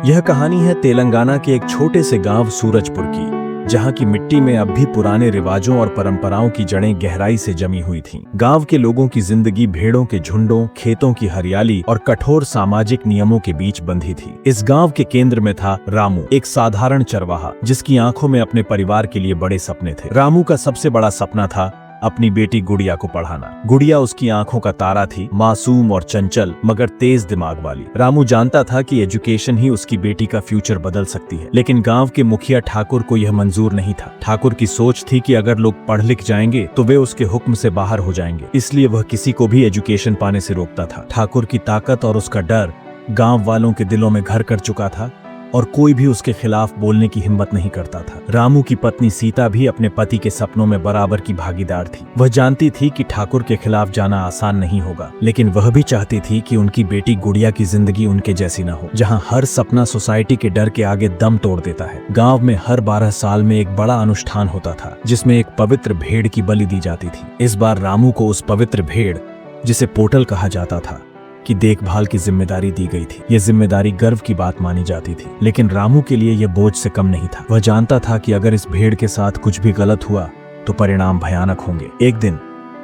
यह कहानी है तेलंगाना के एक छोटे से गांव सूरजपुर की, जहां की मिट्टी में अब भी पुराने रिवाजों और परंपराओं की जड़ें गहराई से जमी हुई थीं। गांव के लोगों की जिंदगी भेड़ों के झुंडों, खेतों की हरियाली और कठोर सामाजिक नियमों के बीच बंधी थी। इस गांव के केंद्र में था रामू, एक साधारण चरवाहा जिसकी आंखों में अपने परिवार के लिए बड़े सपने थे। रामू का सबसे बड़ा सपना था अपनी बेटी गुड़िया को पढ़ाना। गुड़िया उसकी आंखों का तारा थी, मासूम और चंचल मगर तेज दिमाग वाली। रामू जानता था कि एजुकेशन ही उसकी बेटी का फ्यूचर बदल सकती है, लेकिन गांव के मुखिया ठाकुर को यह मंजूर नहीं था। ठाकुर की सोच थी कि अगर लोग पढ़ लिख जाएंगे तो वे उसके हुक्म से बाहर हो जाएंगे, इसलिए वह किसी को भी एजुकेशन पाने से रोकता था। ठाकुर की ताकत और उसका डर गाँव वालों के दिलों में घर कर चुका था और कोई भी उसके खिलाफ बोलने की हिम्मत नहीं करता था। रामू की पत्नी सीता भी अपने पति के सपनों में बराबर की भागीदार थी। वह जानती थी कि ठाकुर के खिलाफ जाना आसान नहीं होगा, लेकिन वह भी चाहती थी कि उनकी बेटी गुड़िया की जिंदगी उनके जैसी न हो, जहां हर सपना सोसाइटी के डर के आगे दम तोड़ देता है। गांव में हर 12 साल में एक बड़ा अनुष्ठान होता था, जिसमें एक पवित्र भेड़ की बलि दी जाती थी। इस बार रामू को उस पवित्र भेड़, जिसे पोटल कहा जाता था, की देखभाल की जिम्मेदारी दी गई थी। यह जिम्मेदारी गर्व की बात मानी जाती थी, लेकिन रामू के लिए यह बोझ से कम नहीं था। वह जानता था कि अगर इस भेड़ के साथ कुछ भी गलत हुआ तो परिणाम भयानक होंगे। एक दिन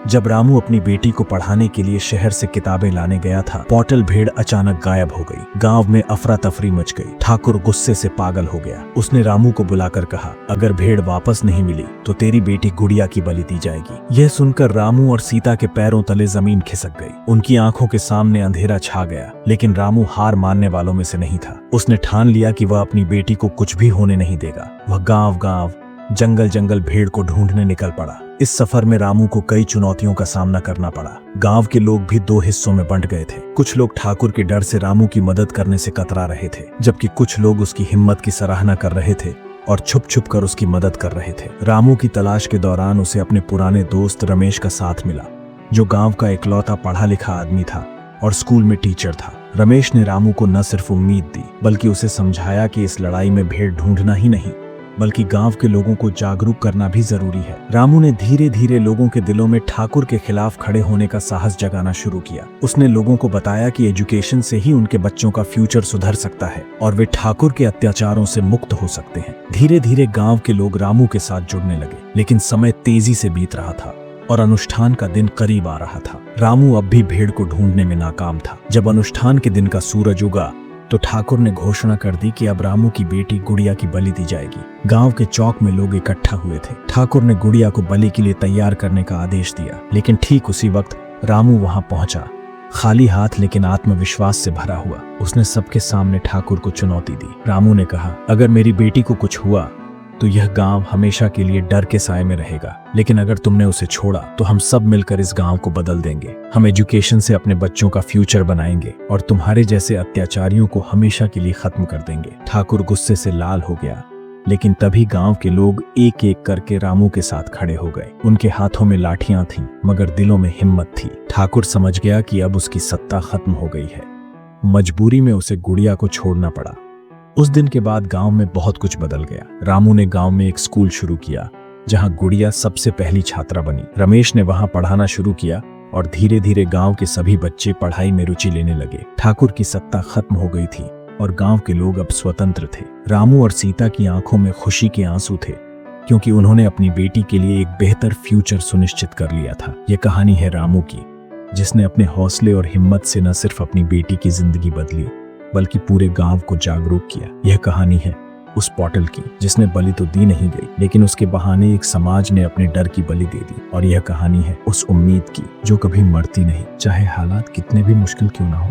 जब रामू अपनी बेटी को पढ़ाने के लिए शहर से किताबें लाने गया था, पोटल भेड़ अचानक गायब हो गई। गांव में अफरा तफरी मच गई। ठाकुर गुस्से से पागल हो गया। उसने रामू को बुलाकर कहा, अगर भेड़ वापस नहीं मिली तो तेरी बेटी गुड़िया की बलि दी जाएगी। यह सुनकर रामू और सीता के पैरों तले जमीन खिसक गई। उनकी आंखों के सामने अंधेरा छा गया, लेकिन रामू हार मानने वालों में से नहीं था। उसने ठान लिया कि वह अपनी बेटी को कुछ भी होने नहीं देगा। वह गांव जंगल जंगल भेड़ को ढूंढने निकल पड़ा। इस सफर में रामू को कई चुनौतियों का सामना करना पड़ा। गांव के लोग भी 2 हिस्सों में बंट गए थे। कुछ लोग ठाकुर के डर से रामू की मदद करने से कतरा रहे थे, जबकि कुछ लोग उसकी हिम्मत की सराहना कर रहे थे और छुप छुप कर उसकी मदद कर रहे थे। रामू की तलाश के दौरान उसे अपने पुराने दोस्त रमेश का साथ मिला, जो गांव का इकलौता पढ़ा लिखा आदमी था और स्कूल में टीचर था। रमेश ने रामू को न सिर्फ उम्मीद दी, बल्कि उसे समझाया कि इस लड़ाई में भेड़ ढूंढना ही नहीं, बल्कि गांव के लोगों को जागरूक करना भी जरूरी है। रामू ने धीरे धीरे लोगों के दिलों में ठाकुर के खिलाफ खड़े होने का साहस जगाना शुरू किया। उसने लोगों को बताया कि एजुकेशन से ही उनके बच्चों का फ्यूचर सुधर सकता है और वे ठाकुर के अत्याचारों से मुक्त हो सकते हैं। धीरे धीरे गांव के लोग रामू के साथ जुड़ने लगे, लेकिन समय तेजी से बीत रहा था और अनुष्ठान का दिन करीब आ रहा था। रामू अब भी भेड़ को ढूंढने में नाकाम था। जब अनुष्ठान के दिन का सूरज उगा तो ठाकुर ने घोषणा कर दी कि अब रामू की बेटी गुड़िया की बलि दी जाएगी। गांव के चौक में लोग इकट्ठा हुए थे। ठाकुर ने गुड़िया को बलि के लिए तैयार करने का आदेश दिया, लेकिन ठीक उसी वक्त रामू वहां पहुंचा, खाली हाथ लेकिन आत्मविश्वास से भरा हुआ। उसने सबके सामने ठाकुर को चुनौती दी। रामू ने कहा, अगर मेरी बेटी को कुछ हुआ तो यह गांव हमेशा के लिए डर के साए में रहेगा, लेकिन अगर तुमने उसे छोड़ा तो हम सब मिलकर इस गांव को बदल देंगे। हम एजुकेशन से अपने बच्चों का फ्यूचर बनाएंगे और तुम्हारे जैसे अत्याचारियों को हमेशा के लिए खत्म कर देंगे। ठाकुर गुस्से से लाल हो गया, लेकिन तभी गांव के लोग एक एक करके रामू के साथ खड़े हो गए। उनके हाथों में लाठियां थीं, मगर दिलों में हिम्मत थी। ठाकुर समझ गया कि अब उसकी सत्ता खत्म हो गई है। मजबूरी में उसे गुड़िया को छोड़ना पड़ा। उस दिन के बाद गांव में बहुत कुछ बदल गया। रामू ने गांव में एक स्कूल शुरू किया, जहां गुड़िया सबसे पहली छात्रा बनी। रमेश ने वहां पढ़ाना शुरू किया और धीरे धीरे गांव के सभी बच्चे पढ़ाई में रुचि लेने लगे। ठाकुर की सत्ता खत्म हो गई थी और गांव के लोग अब स्वतंत्र थे। रामू और सीता की आंखों में खुशी के आंसू थे, क्योंकि उन्होंने अपनी बेटी के लिए एक बेहतर फ्यूचर सुनिश्चित कर लिया था। यह कहानी है रामू की, जिसने अपने हौसले और हिम्मत से न सिर्फ अपनी बेटी की जिंदगी बदली, बल्कि पूरे गांव को जागरूक किया। यह कहानी है उस पोटल की, जिसने बलि तो दी नहीं गई, लेकिन उसके बहाने एक समाज ने अपने डर की बलि दे दी। और यह कहानी है उस उम्मीद की, जो कभी मरती नहीं, चाहे हालात कितने भी मुश्किल क्यों ना हो।